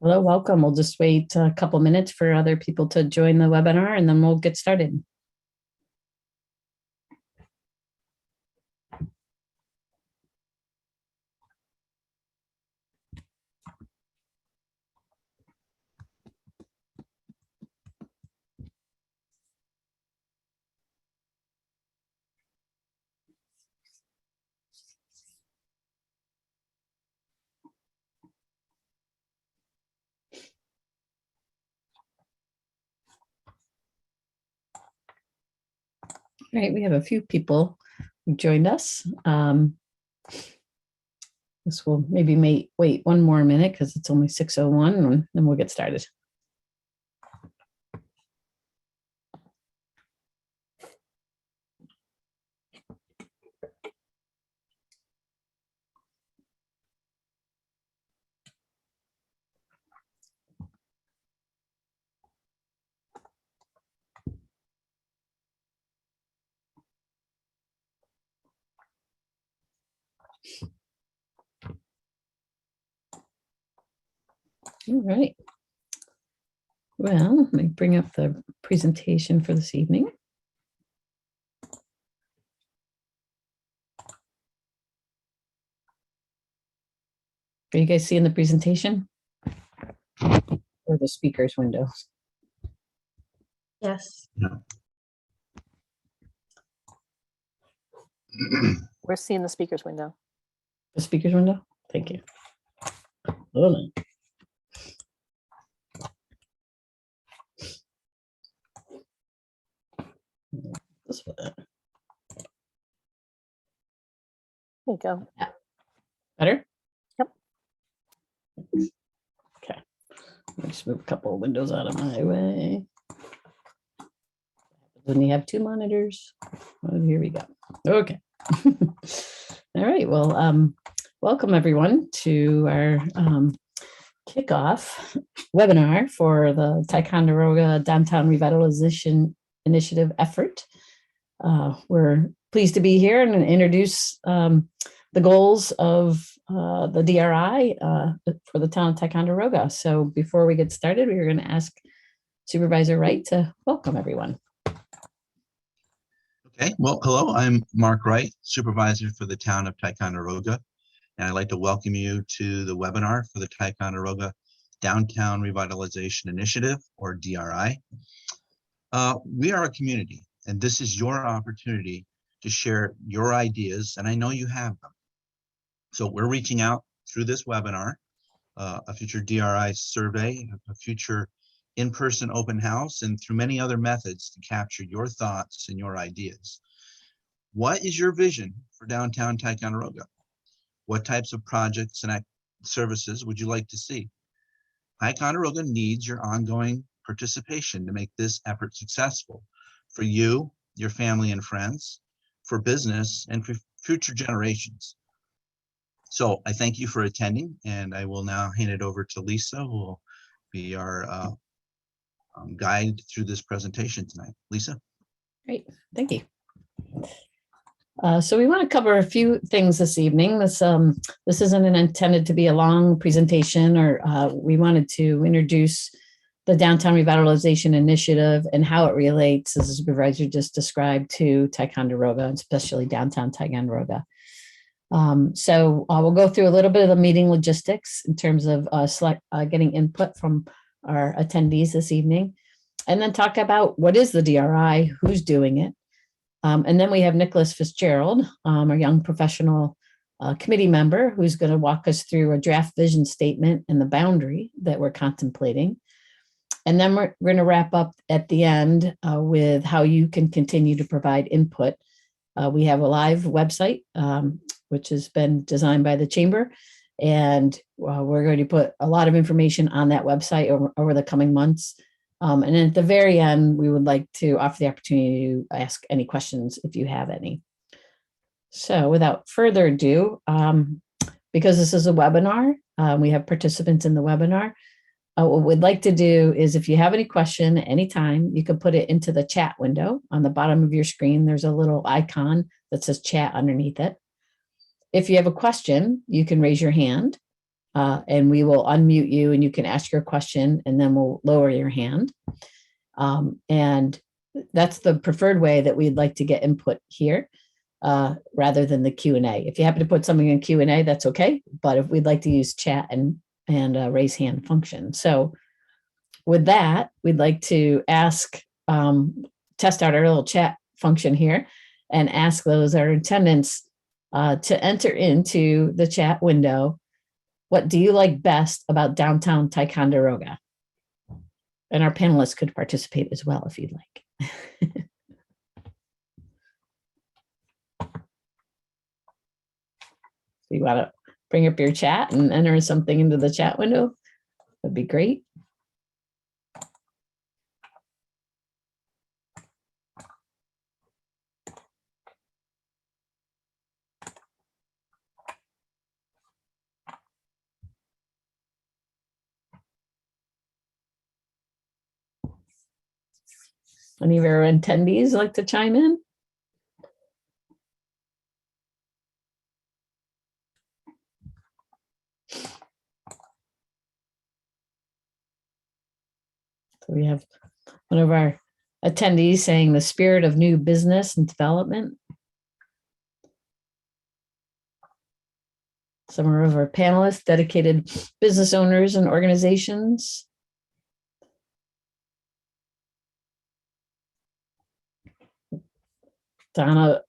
Hello, welcome. We'll just wait a couple minutes for other people to join the webinar and then we'll get started. All right, we have a few people who joined us. This will maybe wait one more minute because it's only 6:01 and then we'll get started. All right. Well, let me bring up the presentation for this evening. Are you guys seeing the presentation? Or the speaker's window? Yes. Yeah. We're seeing the speaker's window. The speaker's window? Thank you. Hold on. This one. There you go. Better? Yep. Okay. Let me just move a couple of windows out of my way. When you have two monitors. Oh, here we go. Okay. All right. Well, welcome everyone to our kickoff webinar for the Ticonderoga Downtown Revitalization Initiative effort. We're pleased to be here and introduce the goals of the DRI for the town of Ticonderoga. So before we get started, we're going to ask Supervisor Wright to welcome everyone. Okay, well, hello, I'm Mark Wright, Supervisor for the town of Ticonderoga, and I'd like to welcome you to the webinar for the Ticonderoga Downtown Revitalization Initiative, or DRI. We are a community, and this is your opportunity to share your ideas, and I know you have them. So we're reaching out through this webinar, a future DRI survey, a future in-person open house, and through many other methods to capture your thoughts and your ideas. What is your vision for downtown Ticonderoga? What types of projects and services would you like to see? Ticonderoga needs your ongoing participation to make this effort successful for you, your family and friends, for business, and for future generations. So I thank you for attending, and I will now hand it over to Lisa, who will be our guide through this presentation tonight. Lisa. Great, thank you. So we want to cover a few things this evening. This isn't intended to be a long presentation, or we wanted to introduce the Downtown Revitalization Initiative and how it relates, as the supervisor just described, to Ticonderoga, and especially downtown Ticonderoga. So we'll go through a little bit of the meeting logistics in terms of getting input from our attendees this evening, and then talk about what is the DRI, who's doing it. And then we have Nicholas Fitzgerald, our young professional committee member, who's going to walk us through a draft vision statement and the boundary that we're contemplating. And then we're going to wrap up at the end with how you can continue to provide input. We have a live website, which has been designed by the Chamber. And we're going to put a lot of information on that website over the coming months. And then at the very end, we would like to offer the opportunity to ask any questions if you have any. So without further ado, because this is a webinar, we have participants in the webinar. What we'd like to do is, if you have any question at any time, you can put it into the chat window on the bottom of your screen. There's a little icon that says chat underneath it. If you have a question, you can raise your hand. and we will unmute you and you can ask your question and then we'll lower your hand. And that's the preferred way that we'd like to get input here, rather than the Q&A. If you happen to put something in Q&A, that's okay. But if we'd like to use chat and raise hand function. So with that, we'd like to ask, test out our little chat function here and ask those that are in attendance to enter into the chat window. What do you like best about downtown Ticonderoga? And our panelists could participate as well if you'd like. If you want to bring up your chat and enter something into the chat window, that'd be great. Any of our attendees like to chime in? So we have one of our attendees saying the spirit of new business and development. Some of our panelists, dedicated business owners and organizations. Donna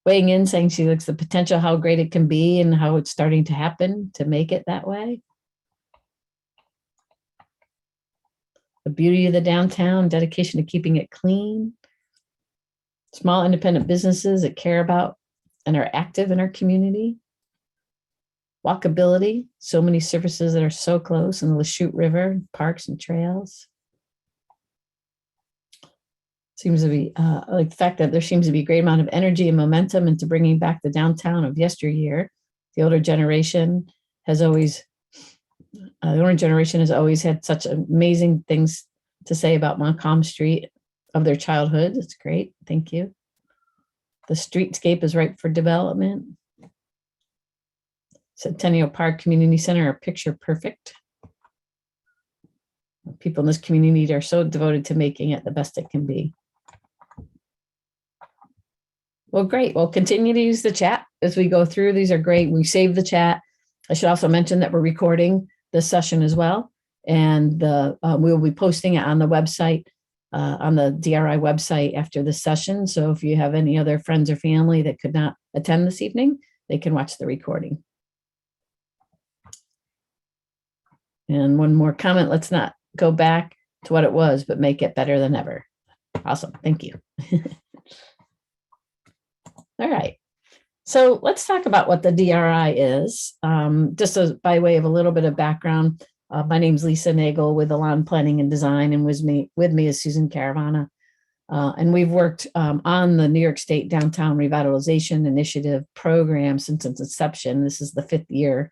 weighing in, saying she looks the potential, how great it can be and how it's starting to happen to make it that way. The beauty of the downtown, dedication to keeping it clean. Small independent businesses that care about and are active in our community. Walkability, so many services that are so close in the Lachute River, parks and trails. Seems to be like the fact that there seems to be a great amount of energy and momentum into bringing back the downtown of yesteryear. The older generation has always, had such amazing things to say about Montcalm Street of their childhood. It's great. Thank you. The streetscape is ripe for development. Centennial Park Community Center are picture perfect. People in this community are so devoted to making it the best it can be. Well, great. We'll continue to use the chat as we go through. These are great. We save the chat. I should also mention that we're recording this session as well. And we will be posting it on the website, on the DRI website after this session. So if you have any other friends or family that could not attend this evening, they can watch the recording. And one more comment. Let's not go back to what it was, but make it better than ever. Awesome. Thank you. All right. So let's talk about what the DRI is. Just by way of a little bit of background, my name's Lisa Nagel with Elan Planning and Design, and with me is Susan Caravana. And we've worked on the New York State Downtown Revitalization Initiative program since its inception. This is the 5th year.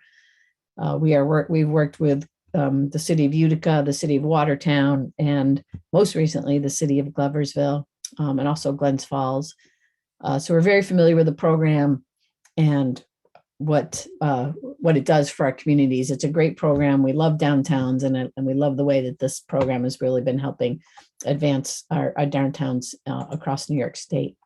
We've worked with the city of Utica, the city of Watertown, and most recently the city of Gloversville, and also Glens Falls. So we're very familiar with the program and what it does for our communities. It's a great program. We love downtowns, and we love the way that this program has really been helping advance our downtowns across New York State.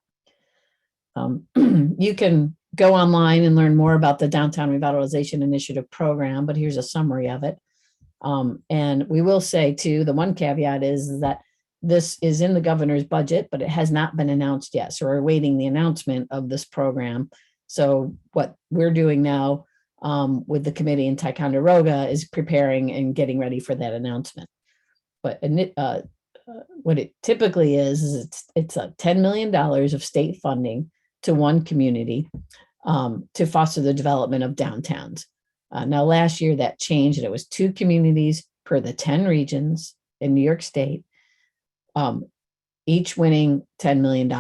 You can go online and learn more about the Downtown Revitalization Initiative program, but here's a summary of it. And we will say too, the one caveat is that this is in the governor's budget, but it has not been announced yet. So we're awaiting the announcement of this program. So what we're doing now with the committee in Ticonderoga is preparing and getting ready for that announcement. But what it typically is it's a $10 million of state funding to one community to foster the development of downtowns. Now, last year that changed, and it was 2 communities per the 10 regions in New York State, each winning $10 million.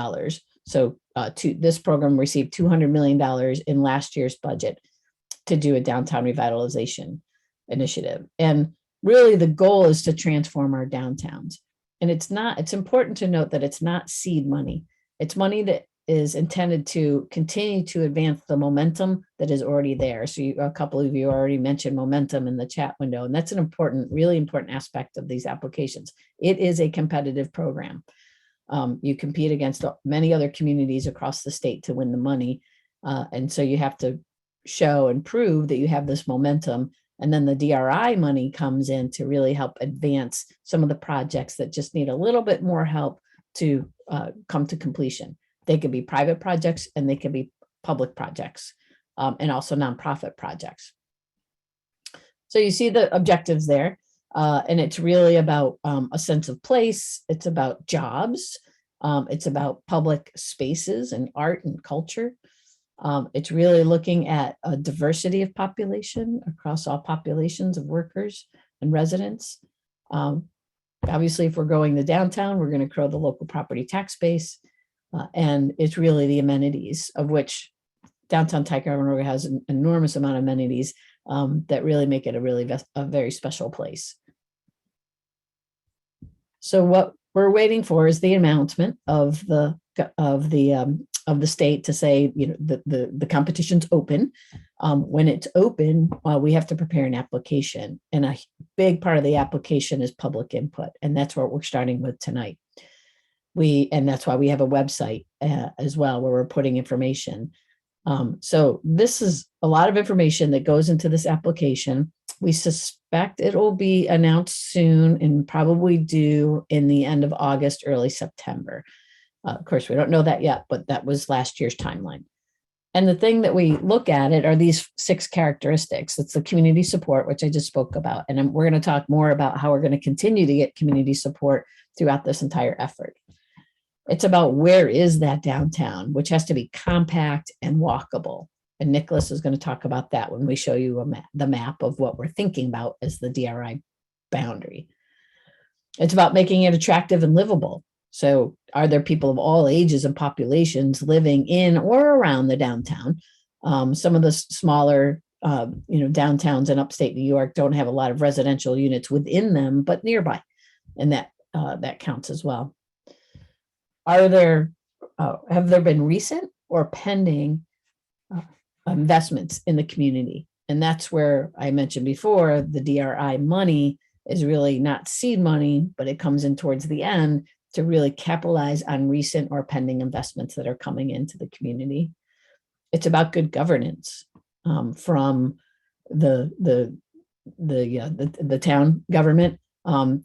So this program received $200 million in last year's budget to do a downtown revitalization initiative. And really the goal is to transform our downtowns. And it's important to note that it's not seed money. It's money that is intended to continue to advance the momentum that is already there. So a couple of you already mentioned momentum in the chat window, and that's an important, really important aspect of these applications. It is a competitive program. You compete against many other communities across the state to win the money. And so you have to show and prove that you have this momentum. And then the DRI money comes in to really help advance some of the projects that just need a little bit more help to come to completion. They could be private projects and they could be public projects, and also nonprofit projects. So you see the objectives there, and it's really about a sense of place. It's about jobs. It's about public spaces and art and culture. It's really looking at a diversity of population across all populations of workers and residents. Obviously, if we're going to downtown, we're going to grow the local property tax base. And it's really the amenities, of which downtown Ticonderoga has an enormous amount of amenities that really make it a very special place. So what we're waiting for is the announcement of the state to say, you know, the competition's open. When it's open, we have to prepare an application, and a big part of the application is public input, and that's what we're starting with tonight. And that's why we have a website as well, where we're putting information. So this is a lot of information that goes into this application. We suspect it will be announced soon and probably due in the end of August, early September. Of course, we don't know that yet, but that was last year's timeline. And the thing that we look at it are these 6 characteristics. It's the community support, which I just spoke about. And we're going to talk more about how we're going to continue to get community support throughout this entire effort. It's about where is that downtown, which has to be compact and walkable. And Nicholas is going to talk about that when we show you the map of what we're thinking about as the DRI boundary. It's about making it attractive and livable. So are there people of all ages and populations living in or around the downtown? Some of the smaller downtowns in upstate New York don't have a lot of residential units within them, but nearby. And that counts as well. Have there been recent or pending investments in the community? And that's where I mentioned before, the DRI money is really not seed money, but it comes in towards the end to really capitalize on recent or pending investments that are coming into the community. It's about good governance from the town government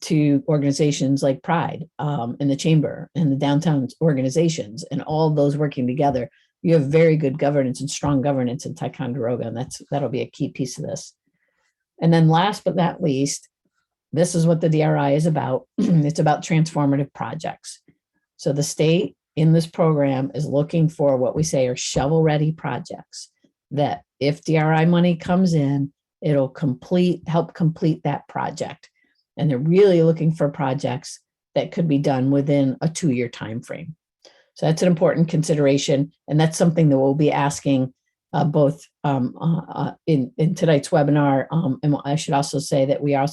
to organizations like Pride and the Chamber and the downtown organizations, and all those working together. You have very good governance and strong governance in Ticonderoga, and that'll be a key piece of this. And then last but not least, this is what the DRI is about. It's about transformative projects. So the state in this program is looking for what we say are shovel-ready projects that if DRI money comes in, it'll help complete that project. And they're really looking for projects that could be done within a 2-year time frame. So that's an important consideration, and that's something that we'll be asking both in tonight's webinar. And I should also say that we are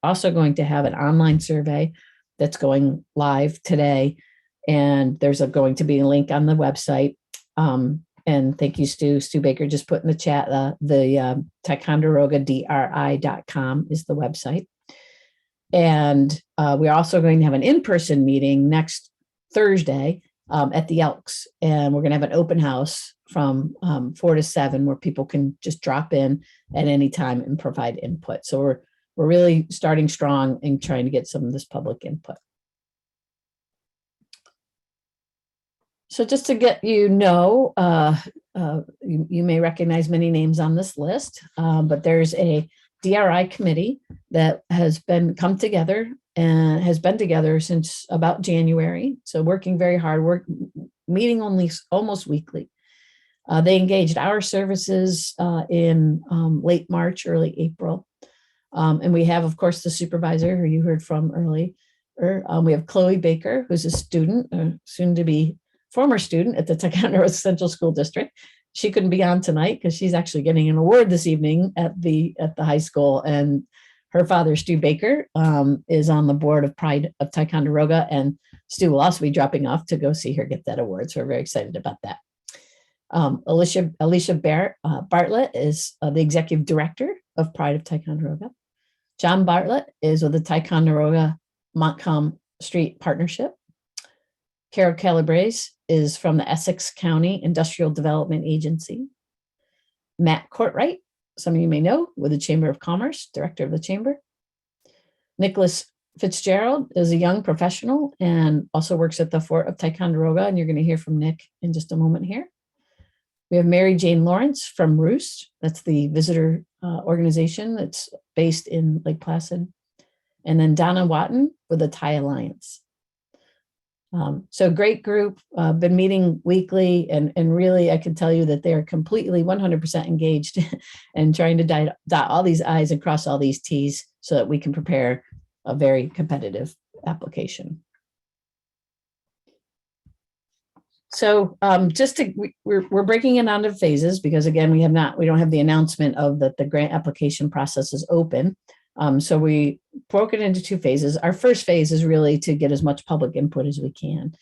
also going to have an online survey that's going live today, and there's going to be a link on the website. And thank you, Stu. Stu Baker just put in the chat the Ticonderoga DRI.com is the website. And we're also going to have an in-person meeting next Thursday at the Elks. And we're going to have an open house from 4 to 7 where people can just drop in at any time and provide input. So we're really starting strong and trying to get some of this public input. So just to get you know, you may recognize many names on this list, but there's a DRI committee that has come together and has been together since about January. So working very hard, meeting almost weekly. They engaged our services in late March, early April. And we have, of course, the supervisor who you heard from earlier. We have Chloe Baker, who's a student, soon to be former student at the Ticonderoga Central School District. She couldn't be on tonight because she's actually getting an award this evening at the high school, and Her father, Stu Baker, is on the board of Pride of Ticonderoga, and Stu will also be dropping off to go see her get that award. So we're very excited about that. Alicia Bartlett is the executive director of Pride of Ticonderoga. John Bartlett is with the Ticonderoga Montcalm Street Partnership. Carol Calabrese is from the Essex County Industrial Development Agency. Matt Courtwright, some of you may know, with the Chamber of Commerce, director of the Chamber. Nicholas Fitzgerald is a young professional and also works at the Fort of Ticonderoga, and you're going to hear from Nick in just a moment here. We have Mary Jane Lawrence from Roost. That's the visitor organization that's based in Lake Placid. And then Donna Watton with the Thai Alliance. So great group, been meeting weekly, and really I can tell you that they are completely 100% engaged and trying to dot all these I's and cross all these T's so that we can prepare a very competitive application. So we're breaking it onto phases because again, we don't have the announcement of that the grant application process is open. So we broke it into two phases. Our first phase is really to get as much public input as we can.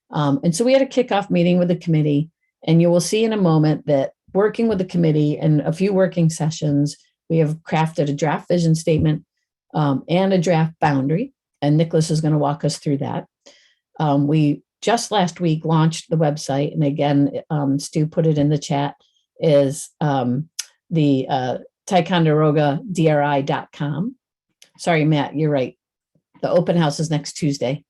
And so we had a kickoff meeting with the committee, and you will see in a moment that working with the committee and a few working sessions, we have crafted a draft vision statement and a draft boundary, and Nicholas is going to walk us through that. We just last week launched the website, and again, Stu put it in the chat, is the Ticonderoga DRI.com. Sorry, Matt, you're right. The open house is next Tuesday,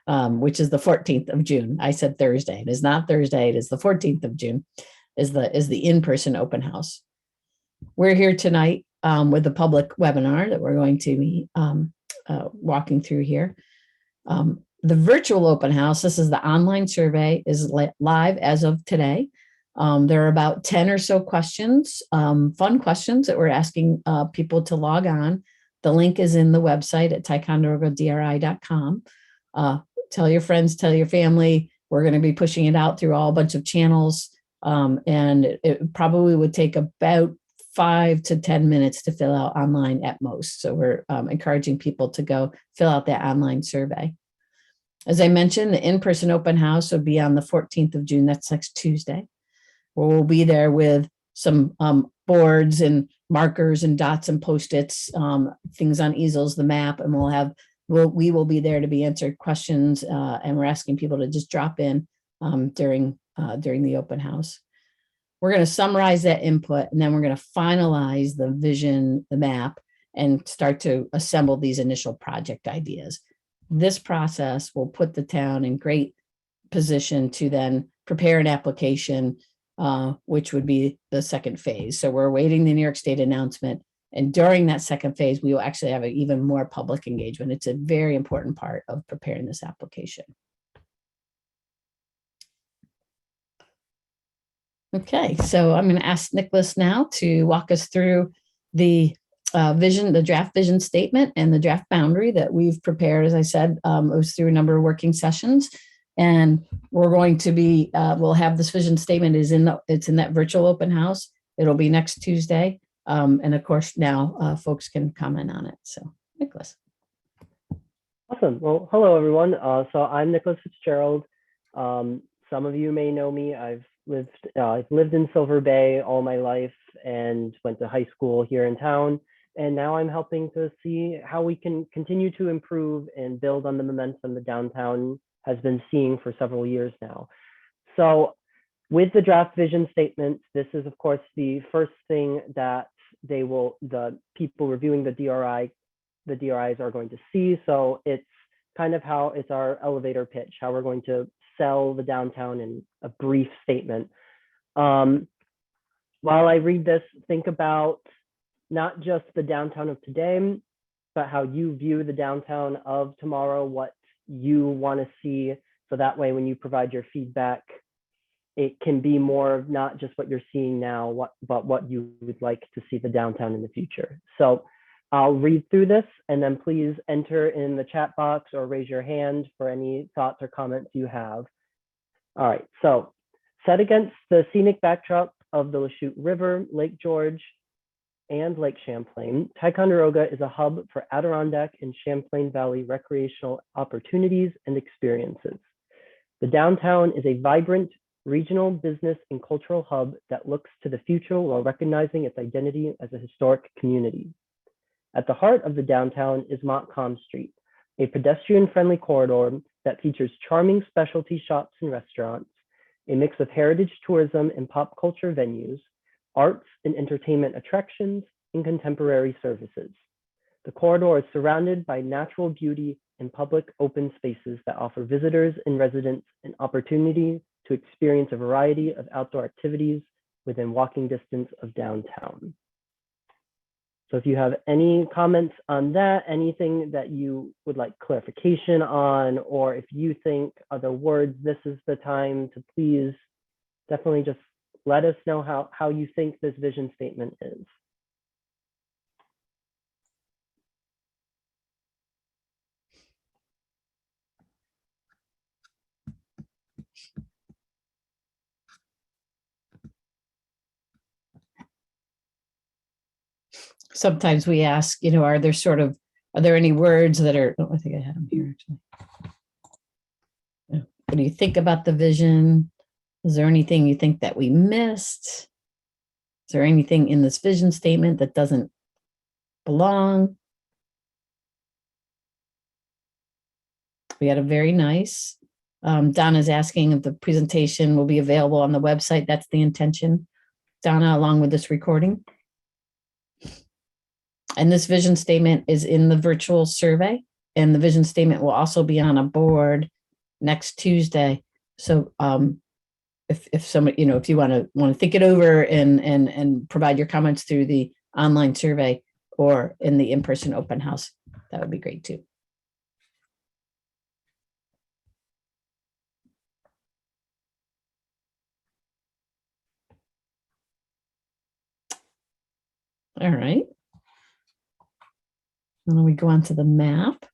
which is the 14th of June. I said Thursday. It is not Thursday. It is the 14th of June is the in-person open house. We're here tonight with the public webinar that we're going to be walking through here. The virtual open house, this is the online survey, is live as of today. There are about 10 or so questions, fun questions that we're asking people to log on. The link is in the website at ticonderogadri.com. Tell your friends, tell your family. We're going to be pushing it out through all a bunch of channels. And it probably would take about 5 to 10 minutes to fill out online at most. So we're encouraging people to go fill out that online survey. As I mentioned, the in-person open house will be on the 14th of June. That's next Tuesday. We'll be there with some boards and markers and dots and Post-its, things on easels, the map, and we will be there to be answered questions, and we're asking people to just drop in during the open house. We're going to summarize that input, and then we're going to finalize the vision, the map, and start to assemble these initial project ideas. This process will put the town in great position to then prepare an application, which would be the second phase. So we're awaiting the New York State announcement. And during that second phase, we will actually have even more public engagement. It's a very important part of preparing this application. Okay, so I'm going to ask Nicholas now to walk us through the vision, the draft vision statement and the draft boundary that we've prepared. As I said, it was through a number of working sessions. And we're going to be, we'll have this vision statement it's in that virtual open house. It'll be next Tuesday. And of course, now folks can comment on it. So Nicholas. Awesome. Well, hello, everyone. So I'm Nicholas Fitzgerald. Some of you may know me. I've lived in Silver Bay all my life and went to high school here in town. And now I'm helping to see how we can continue to improve and build on the momentum the downtown has been seeing for several years now. So with the draft vision statement, this is of course the first thing that the people reviewing the DRIs are going to see. So it's kind of how it's our elevator pitch, how we're going to sell the downtown in a brief statement. While I read this, think about not just the downtown of today, but how you view the downtown of tomorrow, what you want to see. So that way, when you provide your feedback, it can be more of not just what you're seeing now, but what you would like to see the downtown in the future. So I'll read through this, and then please enter in the chat box or raise your hand for any thoughts or comments you have. All right, so set against the scenic backdrop of the Lachute River, Lake George, and Lake Champlain, Ticonderoga is a hub for Adirondack and Champlain Valley recreational opportunities and experiences. The downtown is a vibrant regional business and cultural hub that looks to the future while recognizing its identity as a historic community. At the heart of the downtown is Montcalm Street, a pedestrian-friendly corridor that features charming specialty shops and restaurants, a mix of heritage tourism and pop culture venues, arts and entertainment attractions, and contemporary services. The corridor is surrounded by natural beauty and public open spaces that offer visitors and residents an opportunity to experience a variety of outdoor activities within walking distance of downtown. So if you have any comments on that, anything that you would like clarification on, or if you think other words, this is the time to please definitely just let us know how you think this vision statement is. Sometimes we ask, are there any words that are, I think I had them here actually. Yeah. What do you think about the vision? Is there anything you think that we missed? Is there anything in this vision statement that doesn't belong? We had a very nice, Donna's asking if the presentation will be available on the website. That's the intention, Donna, along with this recording. And this vision statement is in the virtual survey, and the vision statement will also be on a board next Tuesday. So if somebody, if you want to think it over and provide your comments through the online survey or in the in-person open house, that would be great too. All right. And then we go on to the map.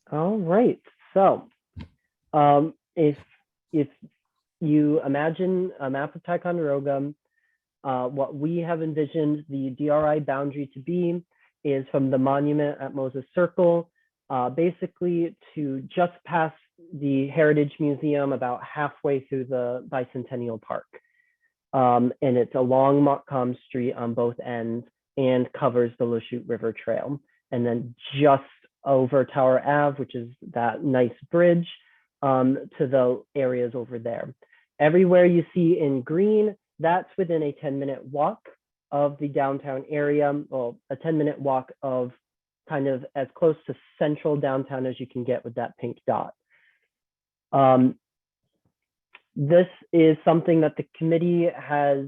All right. So if you imagine a map of Ticonderoga, what we have envisioned the DRI boundary to be is from the monument at Moses Circle, basically to just past the Heritage Museum, about halfway through the Bicentennial Park. And it's along Montcalm Street on both ends and covers the Lachute River Trail. And then just over Tower Ave, which is that nice bridge, to the areas over there. Everywhere you see in green, that's within a 10-minute walk of the downtown area, or a 10-minute walk of kind of as close to central downtown as you can get with that pink dot. This is something that the committee has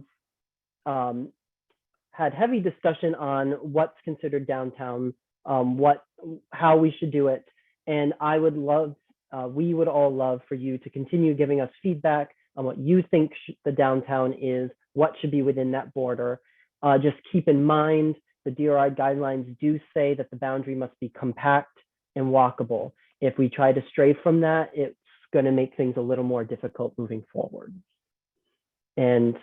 had heavy discussion on what's considered downtown, how we should do it. And I would love, we would all love for you to continue giving us feedback on what you think the downtown is, what should be within that border. Just keep in mind, the DRI guidelines do say that the boundary must be compact and walkable. If we try to stray from that, it's going to make things a little more difficult moving forward. And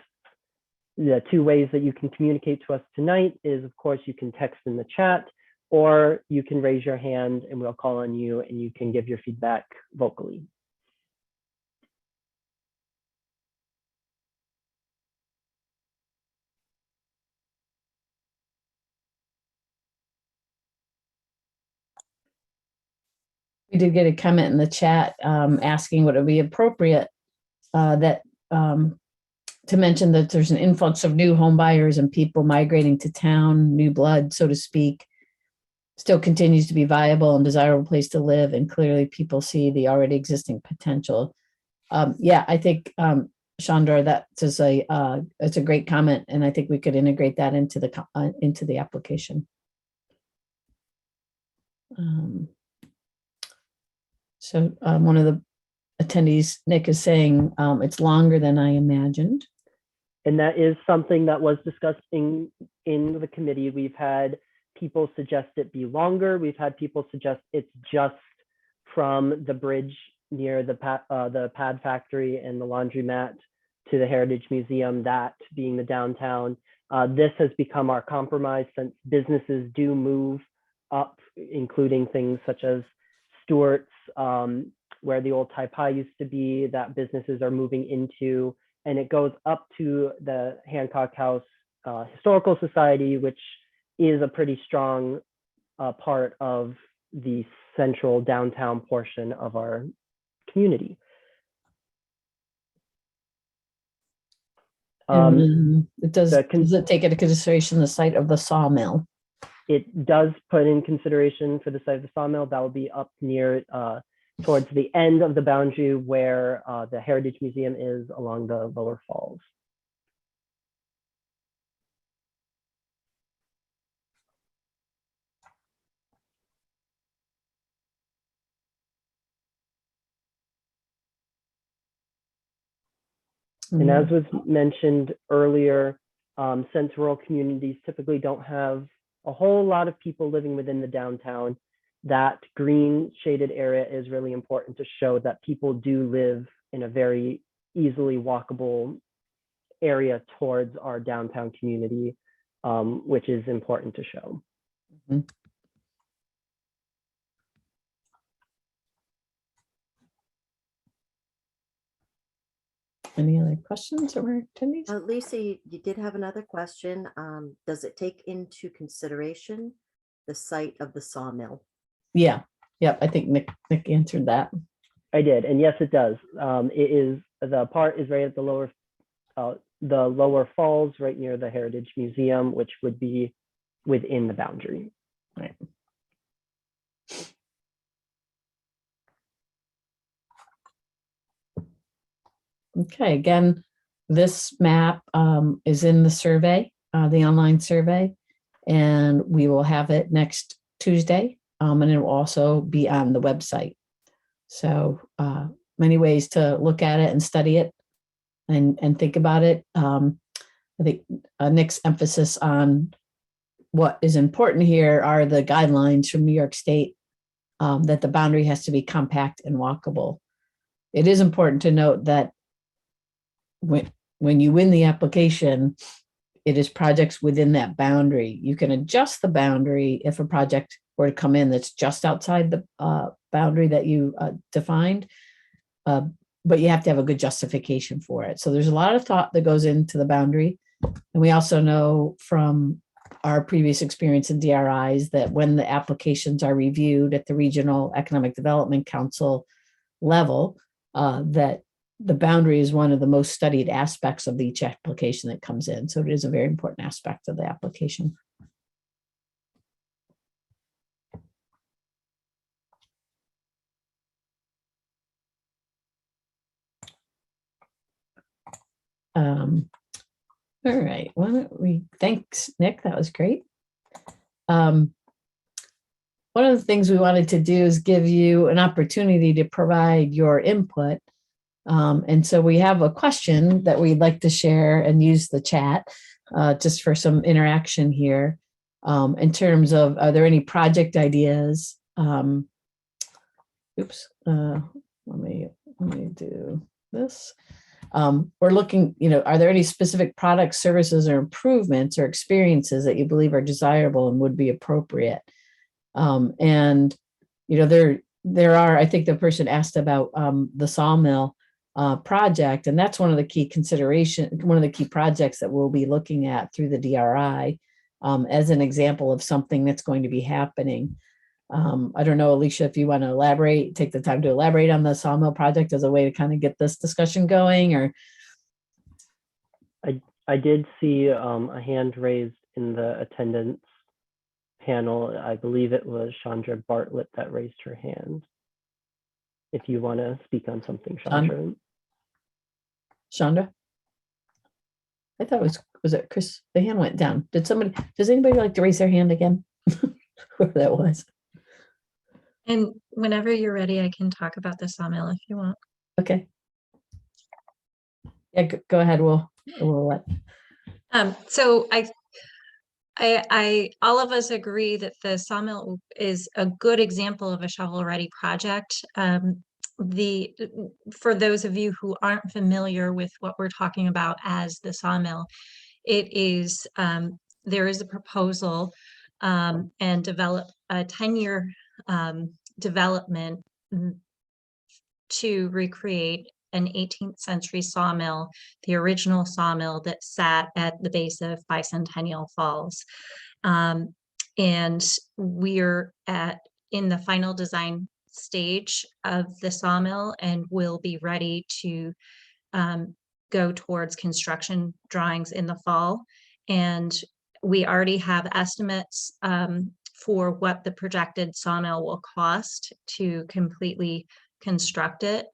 the two ways that you can communicate to us tonight is, of course, you can text in the chat, or you can raise your hand and we'll call on you and you can give your feedback vocally. We did get a comment in the chat asking would it be appropriate to mention that there's an influx of new home buyers and people migrating to town, new blood, so to speak, still continues to be viable and desirable place to live. And clearly people see the already existing potential. Yeah, I think, Chandra, that's it's a great comment. And I think we could integrate that into the application. So one of the attendees, Nick, is saying it's longer than I imagined. And that is something that was discussed in the committee. We've had people suggest it be longer. We've had people suggest it's just from the bridge near the pad factory and the laundromat to the Heritage Museum, that being the downtown. This has become our compromise since businesses do move up, including things such as Stewart's, where the old Thai Pie used to be, that businesses are moving into, and it goes up to the Hancock House Historical Society, which is a pretty strong part of the central downtown portion of our community. And then does the it take into consideration the site of the sawmill? It does put in consideration for the site of the sawmill. That will be up near towards the end of the boundary where the Heritage Museum is along the lower falls. And as was mentioned earlier, since rural communities typically don't have a whole lot of people living within the downtown, that green shaded area is really important to show that people do live in a very easily walkable area towards our downtown community, which is important to show. Mm-hmm. Any other questions or attendees? Lisa, you did have another question. Does it take into consideration the site of the sawmill? Yeah. Yep. I think Nick answered that. I did, and yes, it does. It is, the part is right at the lower falls, right near the Heritage Museum, which would be within the boundary. Right. Okay, again, this map is in the survey, the online survey, and we will have it next Tuesday, and it will also be on the website. So many ways to look at it and study it and think about it. I think Nick's emphasis on what is important here are the guidelines from New York State that the boundary has to be compact and walkable. It is important to note that when you win the application, it is projects within that boundary. You can adjust the boundary if a project were to come in that's just outside the boundary that you defined, but you have to have a good justification for it. So there's a lot of thought that goes into the boundary. And we also know from our previous experience in DRIs that when the applications are reviewed at the Regional Economic Development Council level, that the boundary is one of the most studied aspects of each application that comes in. So it is a very important aspect of the application. All right, why don't we, thanks, Nick, that was great. One of the things we wanted to do is give you an opportunity to provide your input. And so we have a question that we'd like to share and use the chat just for some interaction here in terms of, are there any project ideas? Oops, let me do this. We're looking, are there any specific products, services, or improvements or experiences that you believe are desirable and would be appropriate? And, there are, I think the person asked about the sawmill project, and that's one of the key one of the key projects that we'll be looking at through the DRI as an example of something that's going to be happening. I don't know, Alicia, if you want to take the time to elaborate on the sawmill project as a way to kind of get this discussion going, or. I did see a hand raised in the attendance panel. I believe it was Chandra Bartlett that raised her hand. If you want to speak on something, Chandra. Chandra? I thought it was it Chris? The hand went down. Does anybody like to raise their hand again? Whoever that was. And whenever you're ready, I can talk about the sawmill if you want. Okay. Yeah, go ahead. We'll let. So all of us agree that the sawmill is a good example of a shovel-ready project. for those of you who aren't familiar with what we're talking about as the sawmill, it is, there is a proposal and develop a 10-year development to recreate an 18th century sawmill, the original sawmill that sat at the base of Bicentennial Falls. And we're in the final design stage of the sawmill and will be ready to go towards construction drawings in the fall. And we already have estimates for what the projected sawmill will cost to completely construct it.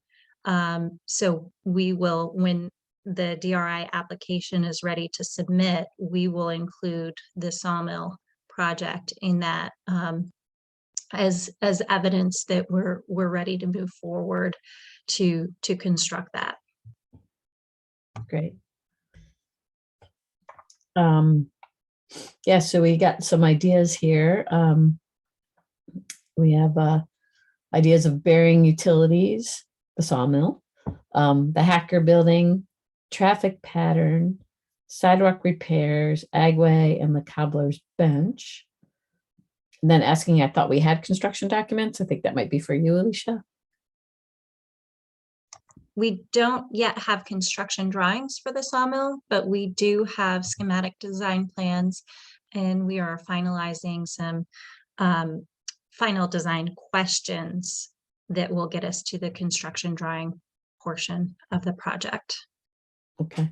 So we will, when the DRI application is ready to submit, we will include the sawmill project in that as evidence that we're ready to move forward to construct that. Great. Yeah, so we got some ideas here. We have ideas of burying utilities, the sawmill, the Hacker building, traffic pattern, sidewalk repairs, agway, and the cobbler's bench. And then asking, I thought we had construction documents. I think that might be for you, Alicia. We don't yet have construction drawings for the sawmill, but we do have schematic design plans, and we are finalizing some final design questions that will get us to the construction drawing portion of the project. Okay.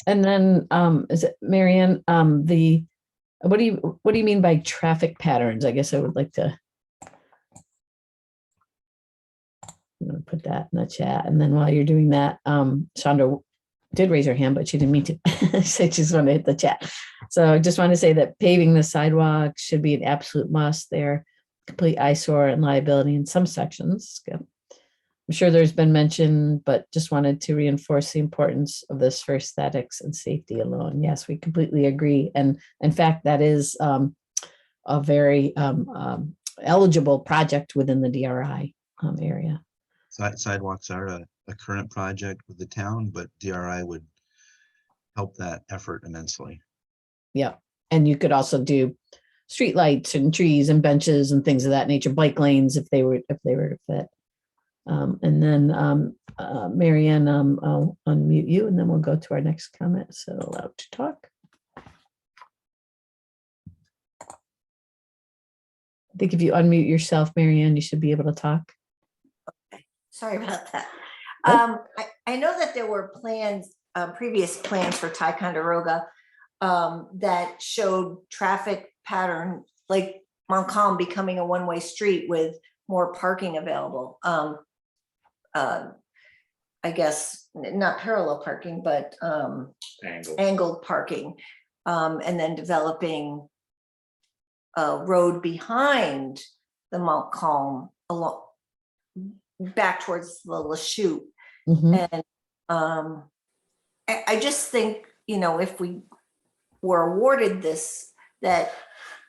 And then is it Marianne, what do you mean by traffic patterns? I guess I would like to, I'm going to put that in the chat. And then while you're doing that, Chandra did raise her hand, but she didn't mean to. She just wanted to hit the chat. So I just want to say that paving the sidewalks should be an absolute must. They're complete eyesore and liability in some sections. I'm sure there's been mention, but just wanted to reinforce the importance of this for aesthetics and safety alone. Yes, we completely agree. And in fact, that is a very eligible project within the DRI area. Sidewalks are a current project with the town, but DRI would help that effort immensely. Yeah, and you could also do streetlights and trees and benches and things of that nature, bike lanes if they were to fit. And then Marianne, I'll unmute you, and then we'll go to our next comment. So allowed to talk. I think if you unmute yourself, Marianne, you should be able to talk. Sorry about that. Oh. I know that there were plans, previous plans for Ticonderoga that showed traffic pattern, like Montcalm becoming a one-way street with more parking available. I guess not parallel parking, but angled parking, and then developing a road behind the Montcalm along back towards the Lachute. Mm-hmm. And I just think, if we were awarded this, that,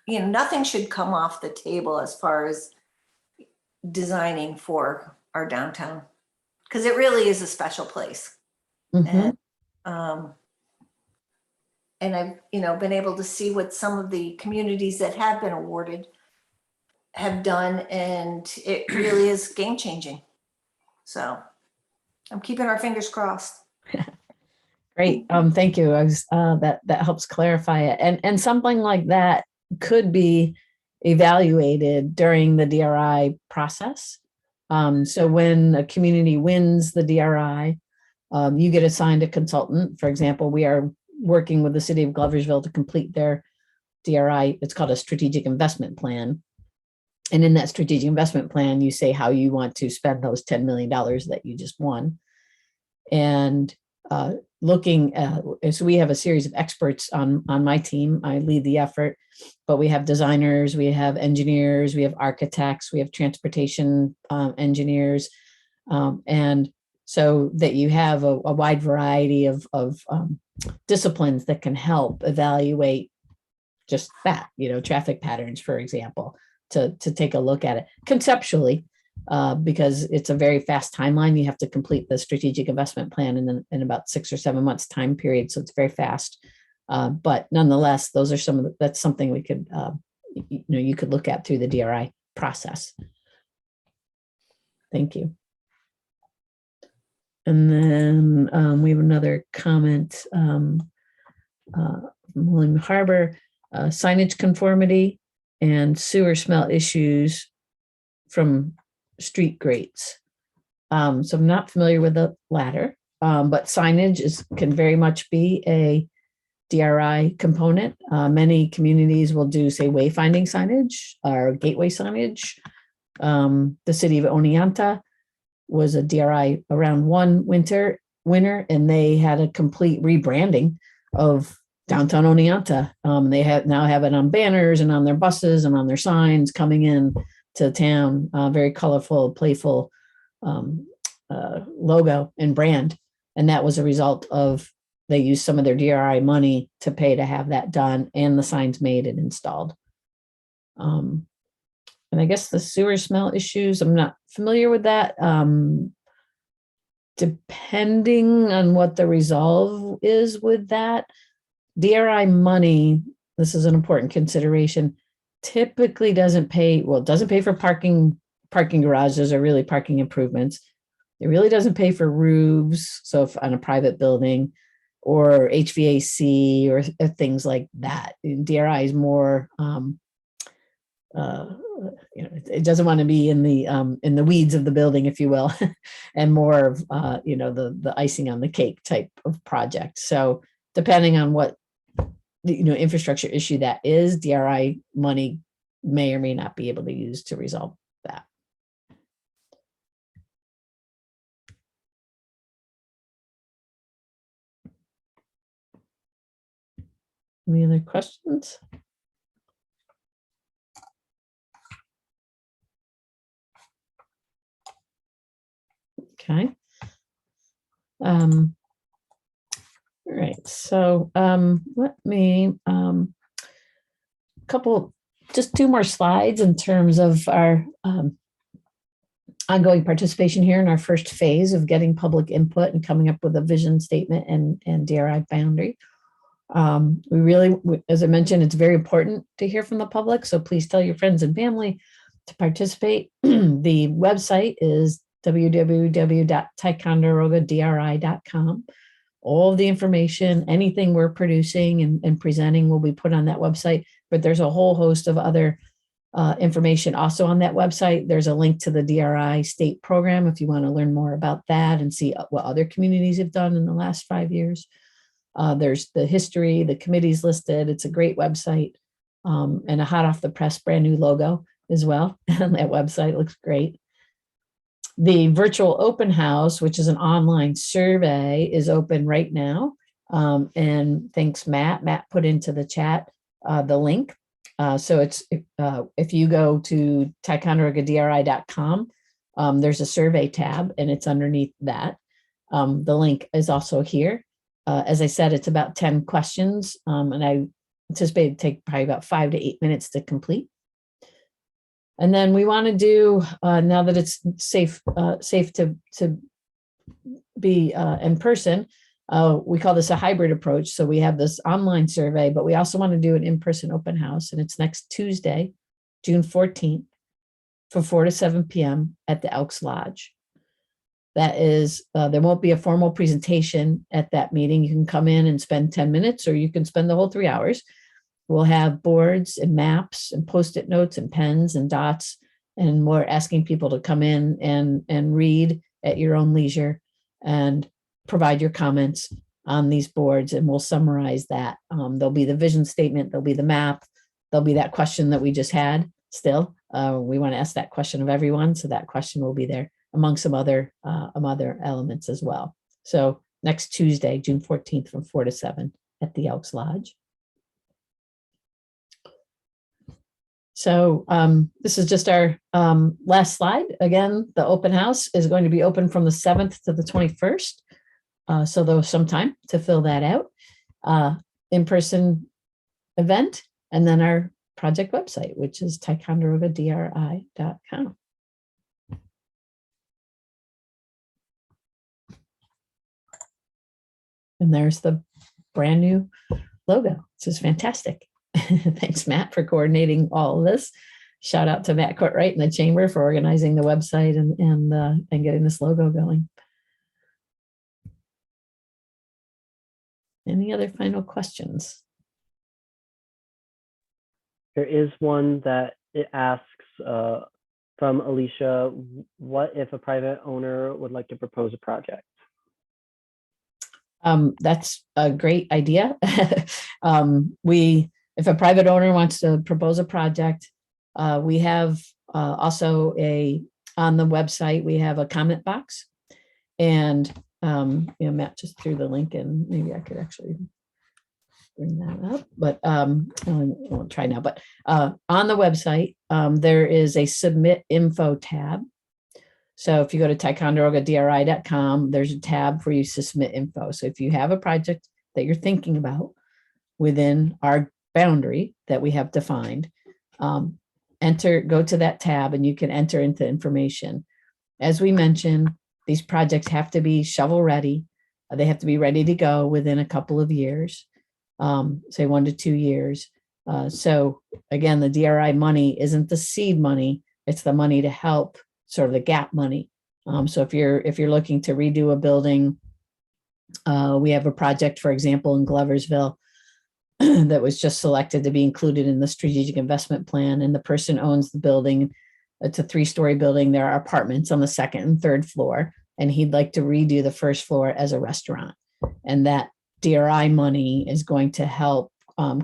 nothing should come off the table as far as designing for our downtown, because it really is a special place. Mm-hmm. And I've, been able to see what some of the communities that have been awarded have done, and it really is game changing. So I'm keeping our fingers crossed. Great. Thank you. That helps clarify it. And something like that could be evaluated during the DRI process. So when a community wins the DRI, you get assigned a consultant. For example, we are working with the city of Gloversville to complete their DRI. It's called a strategic investment plan. And in that strategic investment plan, you say how you want to spend those $10 million that you just won. And looking at, so we have a series of experts on my team. I lead the effort, but we have designers, we have engineers, we have architects, we have transportation engineers. And so that you have a wide variety of disciplines that can help evaluate just that, traffic patterns, for example, to take a look at it conceptually. because it's a very fast timeline. You have to complete the strategic investment plan in about 6 or 7 months time period. So it's very fast. But nonetheless, those are that's something we could, you could look at through the DRI process. Thank you. And then we have another comment from William Harbor, signage conformity and sewer smell issues from street grates. So I'm not familiar with the latter, but signage can very much be a DRI component. Many communities will do, say, wayfinding signage or gateway signage. The city of Oneonta was a DRI around one winter, and they had a complete rebranding of downtown Oneonta. They now have it on banners and on their buses and on their signs coming in to town. Very colorful, playful logo and brand. And that was a result of they used some of their DRI money to pay to have that done and the signs made and installed. And I guess the sewer smell issues, I'm not familiar with that. Depending on what the resolve is with that, DRI money, this is an important consideration, typically doesn't pay, well, it doesn't pay for parking garages or really parking improvements. It really doesn't pay for roofs, so if on a private building, or HVAC or things like that. DRI is more, it doesn't want to be in the weeds of the building, if you will, and more of the icing on the cake type of project. So depending on what infrastructure issue that is, DRI money may or may not be able to use to resolve that. Any other questions? Okay. All right. So let me just 2 more slides in terms of our ongoing participation here in our first phase of getting public input and coming up with a vision statement and DRI boundary. We really, as I mentioned, it's very important to hear from the public. So please tell your friends and family to participate. The website is www.ticonderogadri.com. All of the information, anything we're producing and presenting will be put on that website, but there's a whole host of other information also on that website. There's a link to the DRI state program if you want to learn more about that and see what other communities have done in the last 5 years. There's the history, the committees listed. It's a great website, and a hot off the press brand new logo as well. And that website looks great. The virtual open house, which is an online survey, is open right now. And thanks, Matt. Matt put into the chat the link. So it's if you go to ticonderogadri.com, there's a survey tab and it's underneath that. The link is also here. As I said, it's about 10 questions, and I anticipate it take probably about 5 to 8 minutes to complete. And then we want to do, now that it's safe to be in person, we call this a hybrid approach. So we have this online survey, but we also want to do an in-person open house, and it's next Tuesday, June 14th, from 4 to 7 p.m. at the Elks Lodge. That is, there won't be a formal presentation at that meeting. You can come in and spend 10 minutes, or you can spend the whole 3 hours. We'll have boards and maps and Post-it notes and pens and dots, and we're asking people to come in and read at your own leisure and provide your comments on these boards, and we'll summarize that. There'll be the vision statement, there'll be the map, there'll be that question that we just had still. We want to ask that question of everyone, so that question will be there among some other elements as well. So next Tuesday, June 14th, from 4 to 7 at the Elks Lodge. So this is just our last slide. Again, the open house is going to be open from the 7th to the 21st. So there's some time to fill that out. In-person event, and then our project website, which is ticonderogadri.com. And there's the brand new logo. This is fantastic. Thanks, Matt, for coordinating all of this. Shout out to Matt Courtwright and the Chamber for organizing the website and getting this logo going. Any other final questions? There is one that it asks from Alicia, what if a private owner would like to propose a project? That's a great idea. If a private owner wants to propose a project, we have also on the website, we have a comment box. And, Matt just threw the link in. Maybe I could actually bring that up, but I won't try now. But on the website, there is a submit info tab. So if you go to TiconderogaDRI.com, there's a tab for you to submit info. So if you have a project that you're thinking about within our boundary that we have defined, go to that tab and you can enter into information. As we mentioned, these projects have to be shovel ready. They have to be ready to go within a couple of years, say 1 to 2 years. So again, the DRI money isn't the seed money. It's the money to help, sort of the gap money. So if you're looking to redo a building, we have a project, for example, in Gloversville that was just selected to be included in the strategic investment plan, and the person owns the building. It's a 3-story building. There are apartments on the 2nd and 3rd floor, and he'd like to redo the 1st floor as a restaurant. And that DRI money is going to help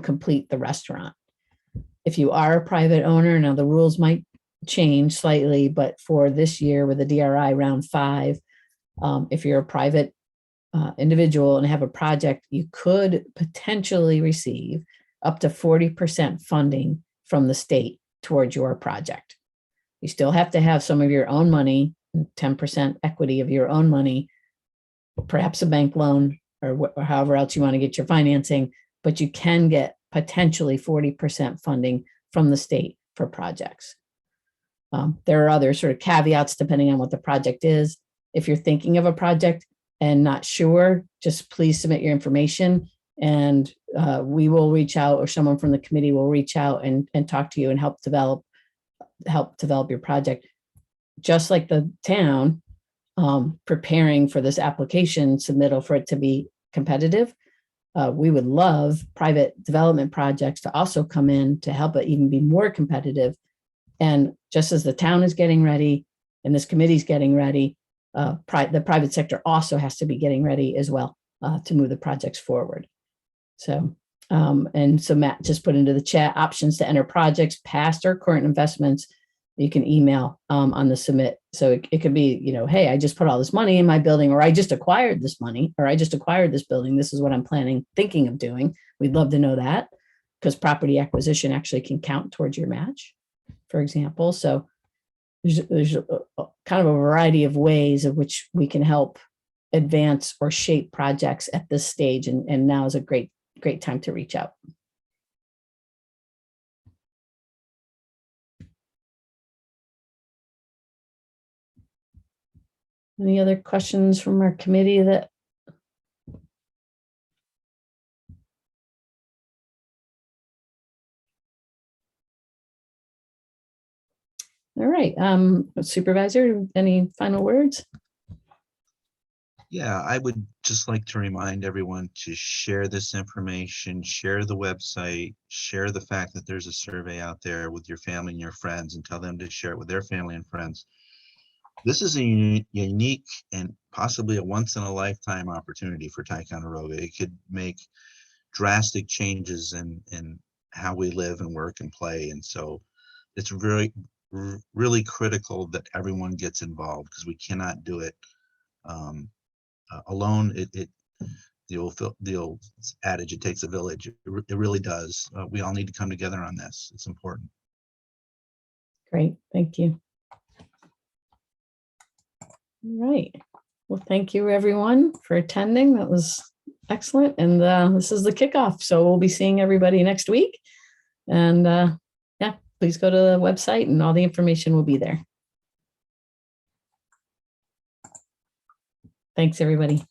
complete the restaurant. If you are a private owner, now the rules might change slightly, but for this year with the DRI round 5, if you're a private individual and have a project, you could potentially receive up to 40% funding from the state towards your project. You still have to have some of your own money, 10% equity of your own money, perhaps a bank loan or however else you want to get your financing, but you can get potentially 40% funding from the state for projects. There are other sort of caveats depending on what the project is. If you're thinking of a project and not sure, just please submit your information and we will reach out, or someone from the committee will reach out and talk to you and help develop your project. Just like the town preparing for this application submittal for it to be competitive, we would love private development projects to also come in to help it even be more competitive. And just as the town is getting ready and this committee is getting ready, the private sector also has to be getting ready as well to move the projects forward. So, so Matt just put into the chat options to enter projects, past or current investments. You can email on the submit. So it could be, hey, I just put all this money in my building, or I just acquired this money, or I just acquired this building. This is what I'm thinking of doing. We'd love to know that, because property acquisition actually can count towards your match, for example. So there's a kind of a variety of ways of which we can help advance or shape projects at this stage. And now is a great time to reach out. Any other questions from our committee that? All right, Supervisor, any final words? Yeah, I would just like to remind everyone to share this information, share the website, share the fact that there's a survey out there with your family and your friends, and tell them to share it with their family and friends. This is a unique and possibly a once-in-a-lifetime opportunity for Ticonderoga. It could make drastic changes in how we live and work and play. And so it's really critical that everyone gets involved, because we cannot do it alone. The old adage, it takes a village. It really does. We all need to come together on this. It's important. Great, thank you. All right. Well, thank you everyone for attending. That was excellent. And this is the kickoff. So we'll be seeing everybody next week. And yeah, please go to the website and all the information will be there. Thanks, everybody.